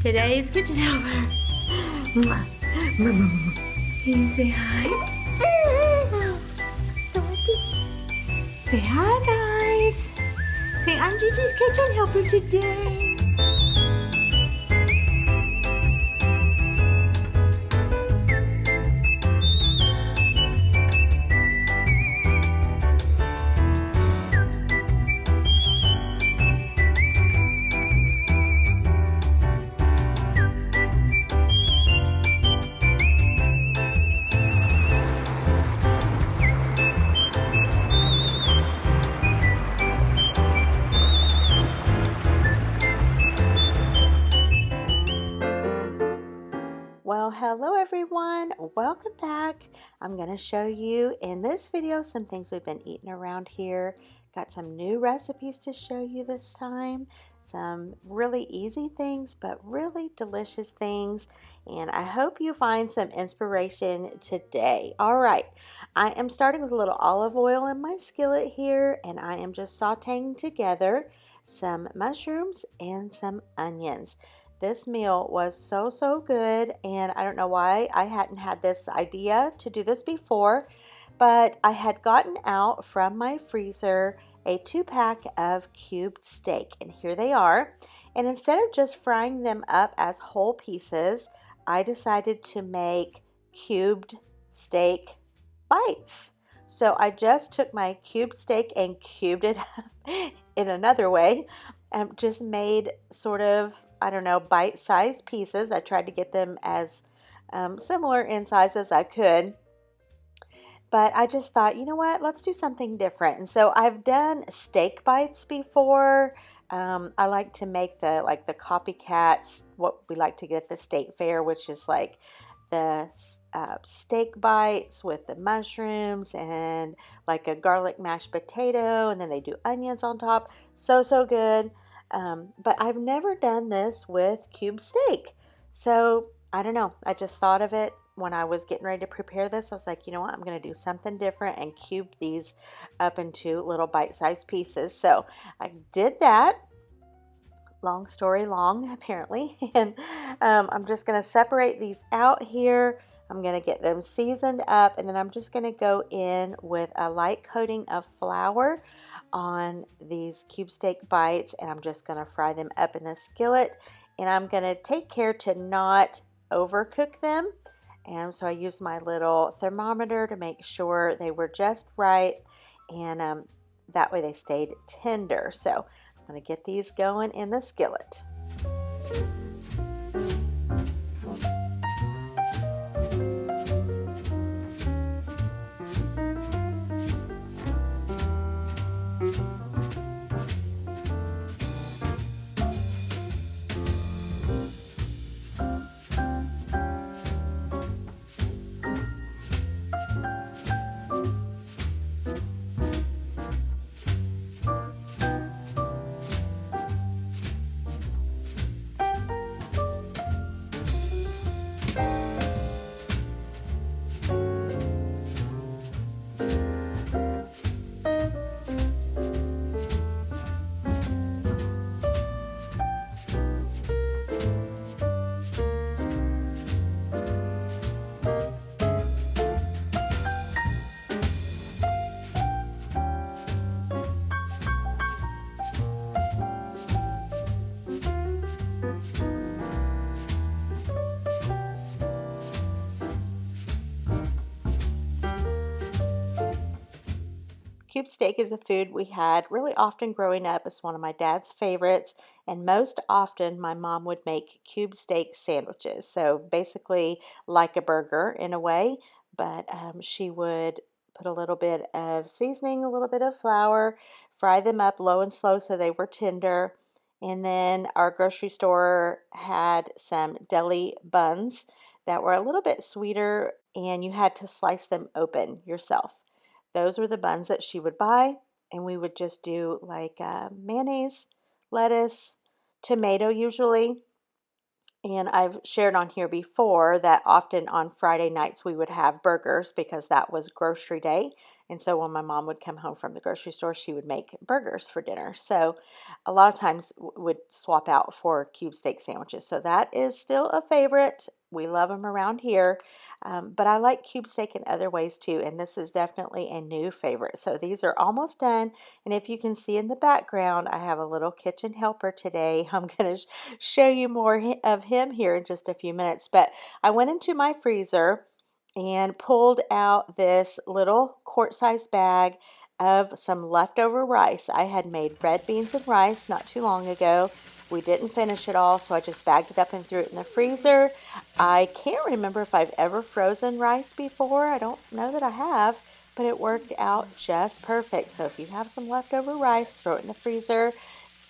Today's kitchen helper. Mwah. Mwah. Can you say hi? Say hi, guys. Say I'm Gigi's kitchen helper today. Well, hello everyone. Welcome back. I'm going to show you in this video some things we've been eating around here. Got some new recipes to show you this time. Some really easy things, but really delicious things. And I hope you find some inspiration today. All right. I am starting with a little olive oil in my skillet here, and I am just sauteing together some mushrooms and some onions. This meal was so good, and I don't know why I hadn't had this idea to do this before, but I had gotten out from my freezer a 2-pack of cubed steak, and here they are. And instead of just frying them up as whole pieces, I decided to make cubed steak bites. So I just took my cubed steak and cubed it in another way, and just made sort of, I don't know, bite-sized pieces. I tried to get them as similar in size as I could. But I just thought, you know what, let's do something different. And so I've done steak bites before. I like to make the copycats, what we like to get at the state fair, which is like the steak bites with the mushrooms and like a garlic mashed potato, and then they do onions on top. So good. But I've never done this with cube steak. So I don't know. I just thought of it when I was getting ready to prepare this. I was like, you know what? I'm going to do something different and cube these up into little bite-sized pieces. So I did that. Long story long, apparently. And I'm just going to separate these out here. I'm going to get them seasoned up, and then I'm just going to go in with a light coating of flour on these cube steak bites, and I'm just going to fry them up in the skillet. And I'm going to take care to not overcook them. And so I used my little thermometer to make sure they were just right, and that way they stayed tender. So I'm going to get these going in the skillet. Cube steak is a food we had really often growing up. It's one of my dad's favorites, and most often my mom would make cube steak sandwiches. So basically like a burger in a way, but she would put a little bit of seasoning, a little bit of flour, fry them up low and slow so they were tender. And then our grocery store had some deli buns that were a little bit sweeter, and you had to slice them open yourself. Those were the buns that she would buy, and we would just do like mayonnaise, lettuce, tomato usually. And I've shared on here before that often on Friday nights we would have burgers because that was grocery day. And so when my mom would come home from the grocery store, she would make burgers for dinner. So a lot of times would swap out for cube steak sandwiches. So that is still a favorite. We love them around here. But I like cube steak in other ways too, and this is definitely a new favorite. So these are almost done, and if you can see in the background, I have a little kitchen helper today. I'm going to show you more of him here in just a few minutes, but I went into my freezer and pulled out this little quart-sized bag of some leftover rice. I had made red beans and rice not too long ago. We didn't finish it all, so I just bagged it up and threw it in the freezer. I can't remember if I've ever frozen rice before. I don't know that I have, but it worked out just perfect. So if you have some leftover rice, throw it in the freezer.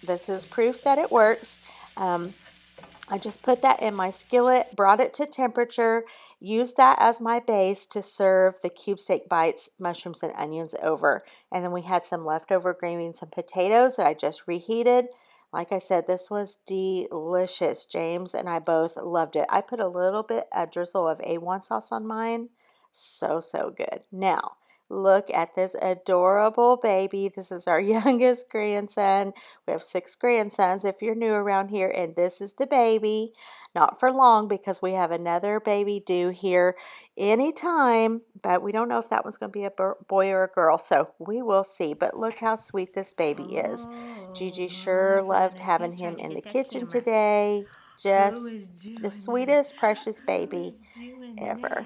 This is proof that it works. I just put that in my skillet, brought it to temperature, used that as my base to serve the cube steak bites, mushrooms, and onions over. And then we had some leftover green beans and potatoes that I just reheated. Like I said, this was delicious. James and I both loved it. I put a drizzle of A1 sauce on mine. So, so good. Now, look at this adorable baby. This is our youngest grandson. We have 6 grandsons if you're new around here, and this is the baby. Not for long because we have another baby due here anytime, but we don't know if that one's going to be a boy or a girl, so we will see. But look how sweet this baby is. Gigi Oh sure my loved goodness. having Who's trying him to in the get that kitchen camera? today. Who Just is the doing that? sweetest, precious Who is baby doing ever. that?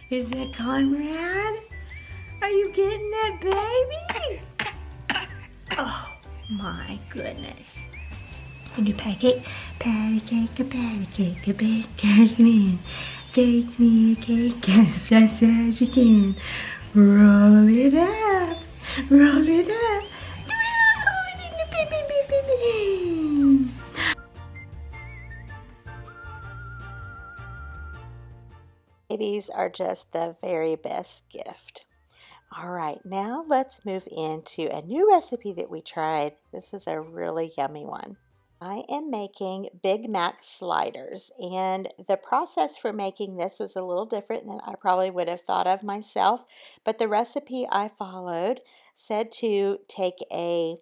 Is that Conrad? Are you getting that baby? Oh my goodness. And your pancake, a baker's man. Bake me a cake as fast as you can. Roll it up, roll it up, throw it in the baby. Babies are just the very best gift. All right, now let's move into a new recipe that we tried. This was a really yummy one. I am making Big Mac sliders, and the process for making this was a little different than I probably would have thought of myself, but the recipe I followed said to take a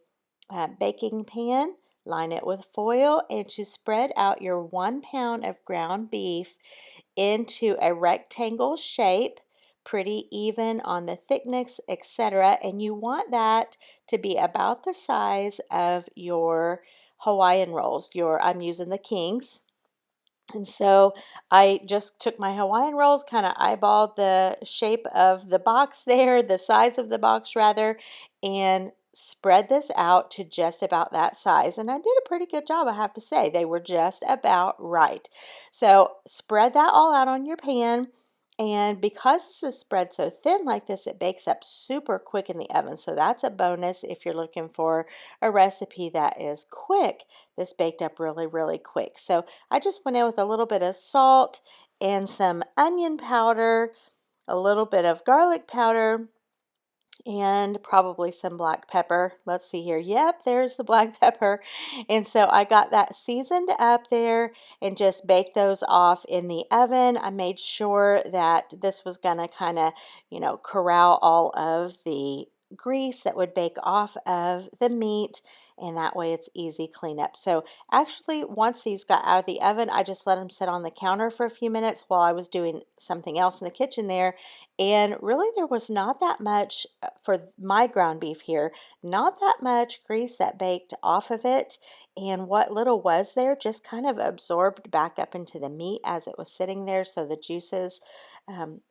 baking pan, line it with foil, and to spread out your 1 pound of ground beef into a rectangle shape, pretty even on the thickness, etc. And you want that to be about the size of your Hawaiian rolls. I'm using the Kings. And so I just took my Hawaiian rolls, kind of eyeballed the shape of the box there, the size of the box rather, and spread this out to just about that size. And I did a pretty good job, I have to say. They were just about right. So spread that all out on your pan. And because this is spread so thin like this, it bakes up super quick in the oven. So that's a bonus if you're looking for a recipe that is quick. This baked up really, really quick. So I just went in with a little bit of salt and some onion powder, a little bit of garlic powder, and probably some black pepper. Let's see here. Yep, there's the black pepper. And so I got that seasoned up there and just baked those off in the oven. I made sure that this was going to kind of, corral all of the grease that would bake off of the meat, and that way it's easy cleanup. So actually, once these got out of the oven, I just let them sit on the counter for a few minutes while I was doing something else in the kitchen there. And really, there was not that much for my ground beef here, not that much grease that baked off of it. And what little was there just kind of absorbed back up into the meat as it was sitting there. So the juices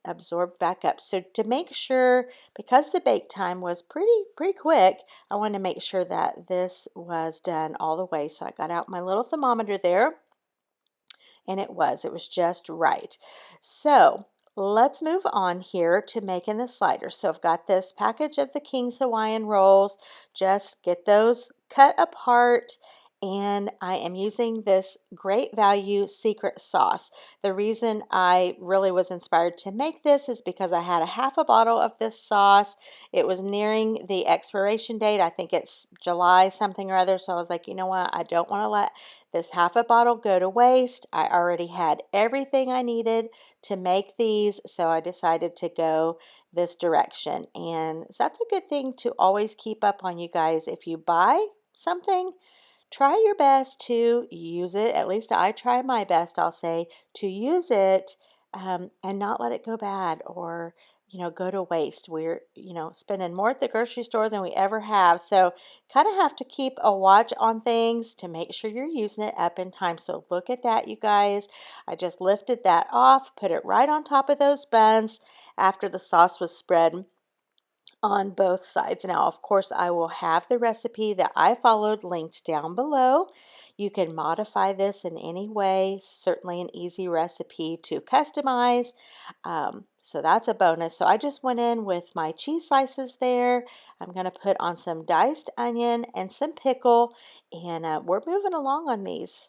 absorbed back up. So to make sure, because the bake time was pretty quick, I wanted to make sure that this was done all the way. So I got out my little thermometer there, and it was just right. So let's move on here to making the sliders. So I've got this package of the King's Hawaiian rolls. Just get those cut apart, and I am using this Great Value secret sauce. The reason I really was inspired to make this is because I had a half a bottle of this sauce. It was nearing the expiration date. I think it's July something or other. So I was like, you know what? I don't want to let this half a bottle go to waste. I already had everything I needed to make these, so I decided to go this direction. And that's a good thing to always keep up on, you guys. If you buy something, try your best to use it. At least I try my best, I'll say, to use it and not let it go bad or go to waste. We're spending more at the grocery store than we ever have, so kind of have to keep a watch on things to make sure you're using it up in time. So look at that, you guys. I just lifted that off, put it right on top of those buns after the sauce was spread on both sides. Now, of course, I will have the recipe that I followed linked down below. You can modify this in any way, certainly an easy recipe to customize. So that's a bonus. So I just went in with my cheese slices there. I'm going to put on some diced onion and some pickle, and we're moving along on these.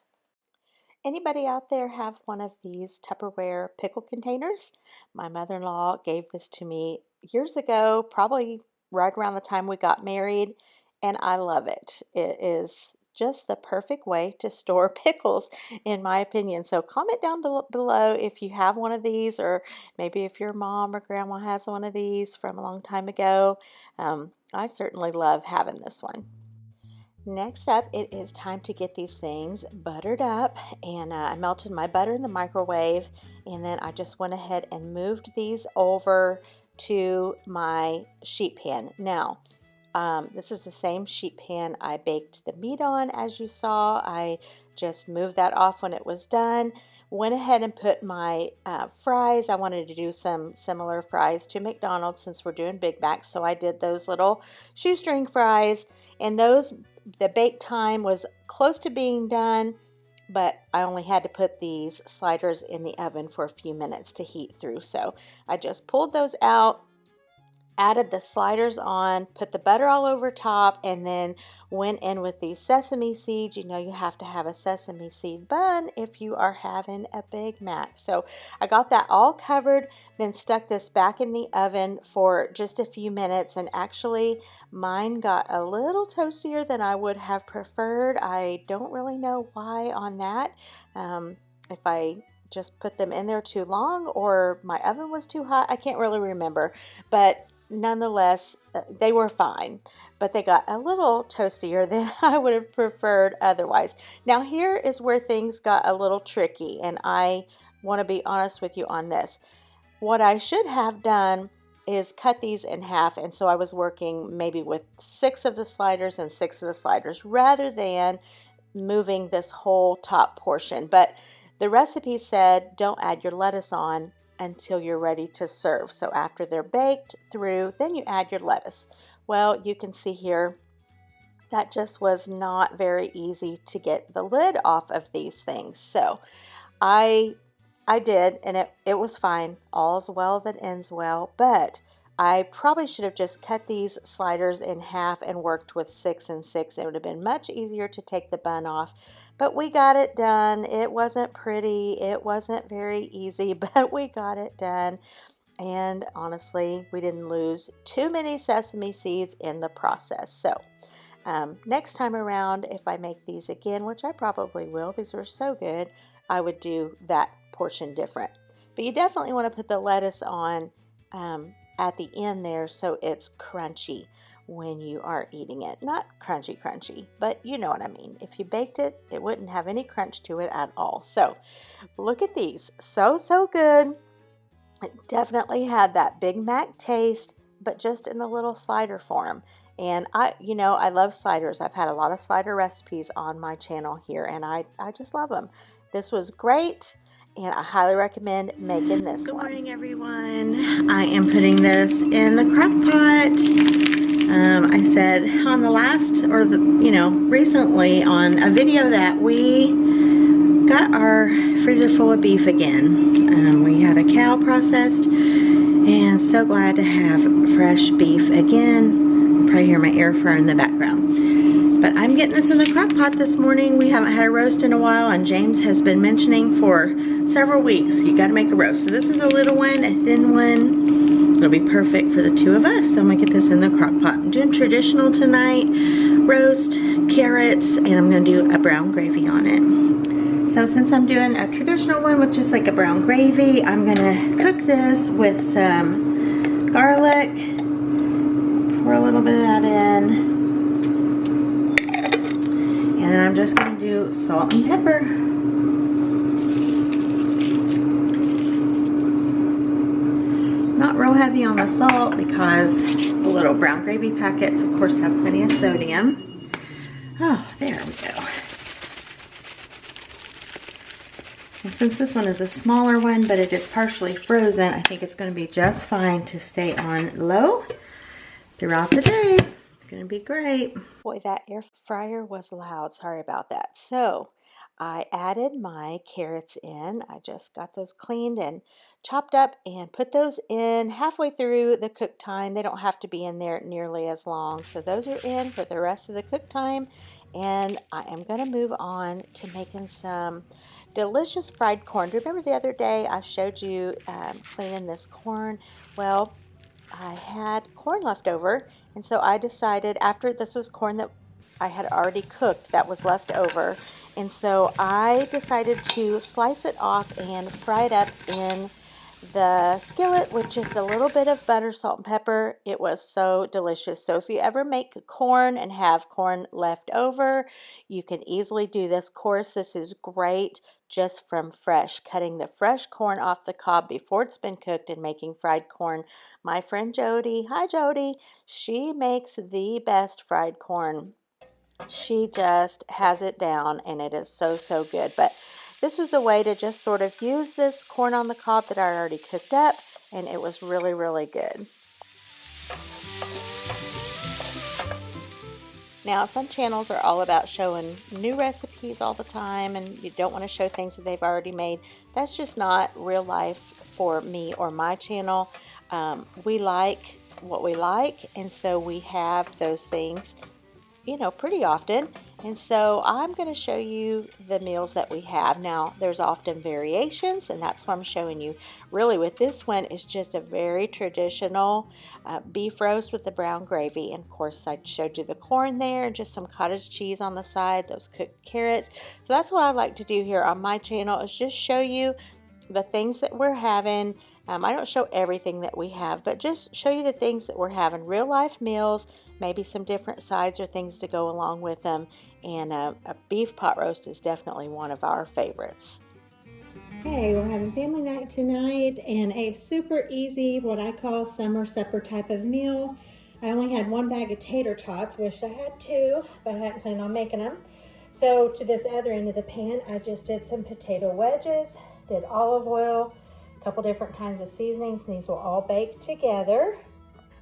Anybody out there have one of these Tupperware pickle containers? My mother-in-law gave this to me years ago, probably right around the time we got married, and I love it. It is just the perfect way to store pickles, in my opinion. So comment down below if you have one of these, or maybe if your mom or grandma has one of these from a long time ago. I certainly love having this one. Next up, it is time to get these things buttered up, and I melted my butter in the microwave, and then I just went ahead and moved these over to my sheet pan. Now, this is the same sheet pan I baked the meat on, as you saw. I just moved that off when it was done. Went ahead and put my fries. I wanted to do some similar fries to McDonald's since we're doing Big Macs, so I did those little shoestring fries, and the bake time was close to being done, but I only had to put these sliders in the oven for a few minutes to heat through. So I just pulled those out, added the sliders on, put the butter all over top, and then went in with these sesame seeds. You have to have a sesame seed bun if you are having a Big Mac. So I got that all covered, then stuck this back in the oven for just a few minutes, and actually mine got a little toastier than I would have preferred. I don't really know why on that. If I just put them in there too long or my oven was too hot, I can't really remember, but nonetheless, they were fine, but they got a little toastier than I would have preferred otherwise. Now, here is where things got a little tricky, and I want to be honest with you on this. What I should have done is cut these in half, and so I was working maybe with 6 of the sliders and 6 of the sliders rather than moving this whole top portion. But the recipe said don't add your lettuce on until you're ready to serve. So after they're baked through, then you add your lettuce. Well, you can see here that just was not very easy to get the lid off of these things. So I did, and it was fine. All's well that ends well, but I probably should have just cut these sliders in half and worked with 6 and 6. It would have been much easier to take the bun off. But we got it done. It wasn't pretty. It wasn't very easy, but we got it done. And honestly, we didn't lose too many sesame seeds in the process. So next time around, if I make these again, which I probably will, these were so good, I would do that portion different. But you definitely want to put the lettuce on at the end there so it's crunchy when you are eating it. Not crunchy, but you know what I mean. If you baked it, it wouldn't have any crunch to it at all. So look at these. So good. It definitely had that Big Mac taste, but just in a little slider form. And I love sliders. I've had a lot of slider recipes on my channel here, and I just love them. This was great, and I highly recommend making this one. Good morning, everyone. I am putting this in the crock pot. I said on the last, recently on a video that we got our freezer full of beef again. We had a cow processed, and so glad to have fresh beef again. You probably hear my air fryer in the background. But I'm getting this in the crock pot this morning. We haven't had a roast in a while, and James has been mentioning for several weeks, you got to make a roast. So this is a little one, a thin one. It'll be perfect for the 2 of us. So I'm gonna get this in the crock pot. I'm doing traditional tonight. roast carrots, and I'm going to do a brown gravy on it. So since I'm doing a traditional one with just like a brown gravy, I'm going to cook this with some garlic. Pour a little bit of that in. And then I'm just going to do salt and pepper. Not real heavy on the salt because the little brown gravy packets, of course, have plenty of sodium. Oh, there we go. And since this one is a smaller one, but it is partially frozen, I think it's going to be just fine to stay on low throughout the day. It's going to be great. Boy, that air fryer was loud. Sorry about that. So I added my carrots in. I just got those cleaned and chopped up and put those in halfway through the cook time. They don't have to be in there nearly as long. So those are in for the rest of the cook time. And I am going to move on to making some delicious fried corn. Do you remember the other day I showed you cleaning this corn? Well, I had corn left over, and so I decided, after this was corn that I had already cooked that was left over, and so I decided to slice it off and fry it up in the skillet with just a little bit of butter, salt, and pepper. It was so delicious. So if you ever make corn and have corn left over, you can easily do this. Of course, this is great just from fresh, cutting the fresh corn off the cob before it's been cooked and making fried corn. My friend Jody, hi Jody, she makes the best fried corn. She just has it down, and it is so, so good. But this was a way to just sort of use this corn on the cob that I already cooked up, and it was really, really good. Now, some channels are all about showing new recipes all the time, and you don't want to show things that they've already made. That's just not real life for me or my channel. We like what we like, and so we have those things, you know, pretty often. And so I'm going to show you the meals that we have. Now, there's often variations, and that's what I'm showing you. Really, with this one, it's just a very traditional beef roast with the brown gravy. And of course, I showed you the corn there, and just some cottage cheese on the side, those cooked carrots. So that's what I like to do here on my channel, is just show you the things that we're having. I don't show everything that we have, but just show you the things that we're having. Real life meals, maybe some different sides or things to go along with them. And a beef pot roast is definitely one of our favorites. Hey, we're having family night tonight and a super easy, what I call summer supper type of meal. I only had one bag of tater tots, wished I had two, but I hadn't planned on making them. So to this other end of the pan, I just did some potato wedges, did olive oil, a couple different kinds of seasonings, and these will all bake together.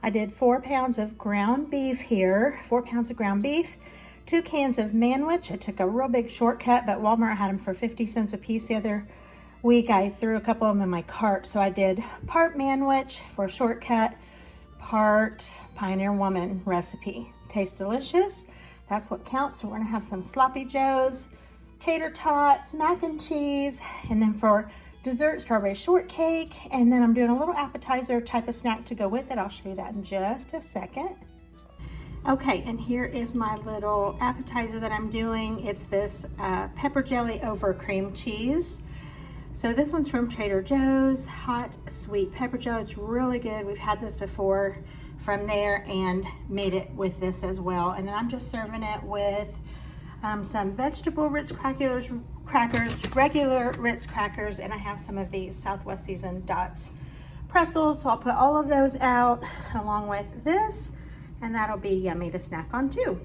I did 4 pounds of ground beef here, 4 pounds of ground beef, 2 cans of manwich. I took a real big shortcut, but Walmart had them for 50 cents a piece the other week. I threw a couple of them in my cart, so I did part manwich for a shortcut, part Pioneer Woman recipe. Tastes delicious. That's what counts. So we're gonna have some sloppy joes, tater tots, mac and cheese, and then for dessert, strawberry shortcake, and then I'm doing a little appetizer type of snack to go with it. I'll show you that in just a second. Okay, and here is my little appetizer that I'm doing. It's this pepper jelly over cream cheese. So this one's from Trader Joe's, hot sweet pepper jelly. It's really good. We've had this before from there and made it with this as well. And then I'm just serving it with some vegetable Ritz crackers, regular Ritz crackers, and I have some of these Southwest seasoned Dots pretzels. So I'll put all of those out along with this, and that'll be yummy to snack on too.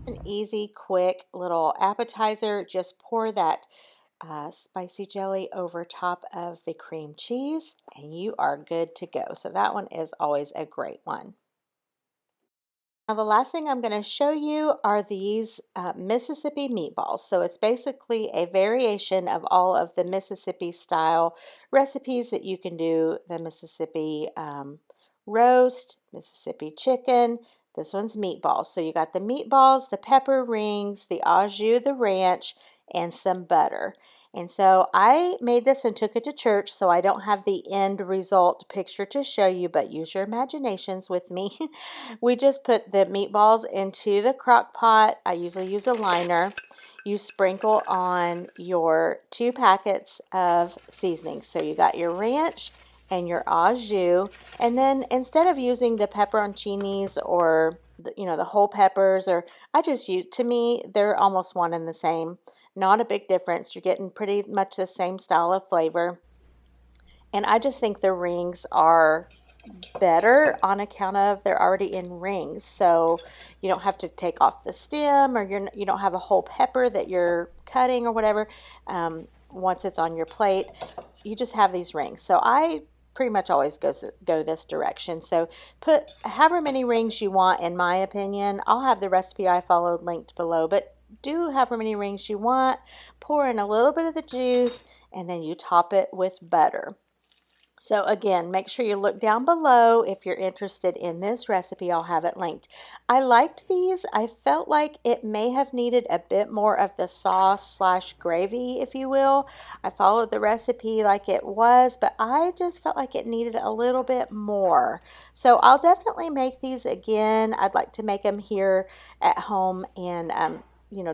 An easy, quick little appetizer. Just pour that spicy jelly over top of the cream cheese, and you are good to go. So that one is always a great one. Now the last thing I'm going to show you are these Mississippi meatballs. So it's basically a variation of all of the Mississippi style recipes that you can do. The Mississippi roast, Mississippi chicken. This one's meatballs. So you got the meatballs, the pepper rings, the au jus, the ranch, and some butter. And so I made this and took it to church, so I don't have the end result picture to show you, but use your imaginations with me. We just put the meatballs into the crock pot. I usually use a liner. You sprinkle on your 2 packets of seasoning. So you got your ranch and your au jus, and then instead of using the pepperoncinis or the whole peppers, or I just use, to me they're almost one and the same. Not a big difference. You're getting pretty much the same style of flavor. And I just think the rings are better on account of they're already in rings. So you don't have to take off the stem, or you don't have a whole pepper that you're cutting or whatever. Once it's on your plate, you just have these rings. So I pretty much always go this direction. So put however many rings you want, in my opinion. I'll have the recipe I followed linked below, but do however many rings you want. Pour in a little bit of the juice, and then you top it with butter. So again, make sure you look down below if you're interested in this recipe. I'll have it linked. I liked these. I felt like it may have needed a bit more of the sauce / gravy, if you will. I followed the recipe like it was, but I just felt like it needed a little bit more. So I'll definitely make these again. I'd like to make them here at home and,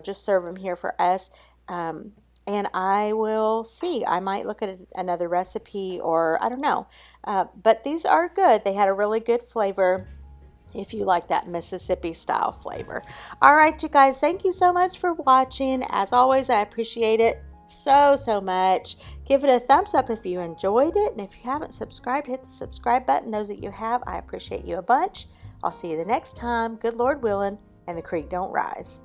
just serve them here for us. And I will see. I might look at another recipe, or I don't know. But these are good. They had a really good flavor if you like that Mississippi style flavor. All right, you guys, thank you so much for watching. As always, I appreciate it so much. Give it a thumbs up if you enjoyed it. And if you haven't subscribed, hit the subscribe button. Those that you have, I appreciate you a bunch. I'll see you the next time. Good Lord willing, and the creek don't rise.